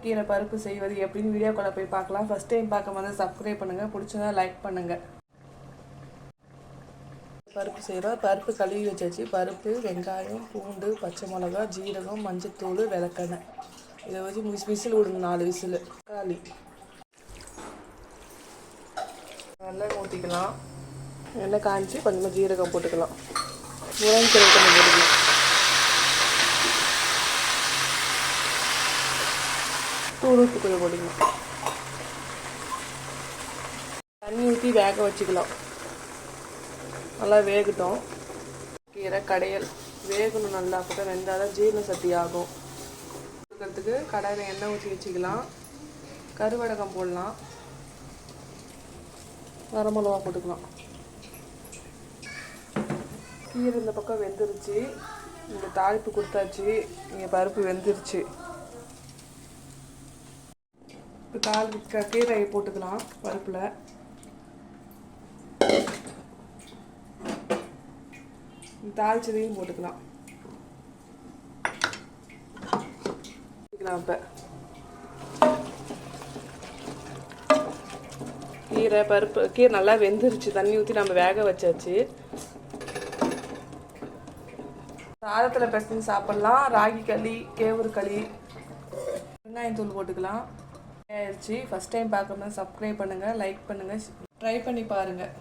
கீரை பருப்பு செய்வது எப்படின்னு வீடியோக்குள்ளே போய் பார்க்கலாம். ஃபஸ்ட் டைம் பார்க்க வந்து சப்ஸ்கிரைப் பண்ணுங்கள், பிடிச்சதா லைக் பண்ணுங்கள். பருப்பு செய்கிறோம். பருப்பு கழுவி வச்சாச்சு. பருப்பு, வெங்காயம், பூண்டு, பச்சை மிளகா, ஜீரகம், மஞ்சத்தூள், விளக்கெண்ணெய் இதை வச்சு விசில் விடுங்க. 4 விசில். தக்காளி நல்லா ஊற்றிக்கலாம். எண்ணெய் காய்ச்சி கொஞ்சமாக ஜீரகம் போட்டுக்கலாம். முருங்கைக்கீரை கொஞ்சம் போட்டுக்கலாம். தூளுப்பு கொஞ்சம் போட்டுக்கலாம். தண்ணி ஊற்றி வேக வச்சுக்கலாம். நல்லா வேகட்டும். கீரை கடையல் வேகணும் நல்லா, அப்போ தான் வெந்தாதான் ஜீரண சக்தி ஆகும். கொடுக்கறதுக்கு கடாயில் எண்ணெய் ஊற்றி வச்சுக்கலாம். கருவடகம் போடலாம். வரமிளகா போட்டுக்கலாம். கீரை இந்த பக்கம் வெந்துருச்சு. இங்கே தாளிப்பு கொடுத்தாச்சு. இங்கே பருப்பு வெந்துருச்சு. இப்போ கீரையை போட்டுக்கலாம். பருப்பில் தாளிச்சதையும் போட்டுக்கலாம். இப்போ கீரை நல்லா வெந்துருச்சு. தண்ணி ஊற்றி நம்ம வேக வச்சாச்சு. சாதத்தில் பிசைஞ்சு சாப்பிட்லாம். ராகி களி, கேவுரு களி. வெங்காயத்தூள் போட்டுக்கலாம். ஆயிடுச்சு. ஃபஸ்ட் டைம் பார்க்கணும்னா சப்ஸ்கிரைப் பண்ணுங்கள், லைக் பண்ணுங்கள், ட்ரை பண்ணி பாருங்கள்.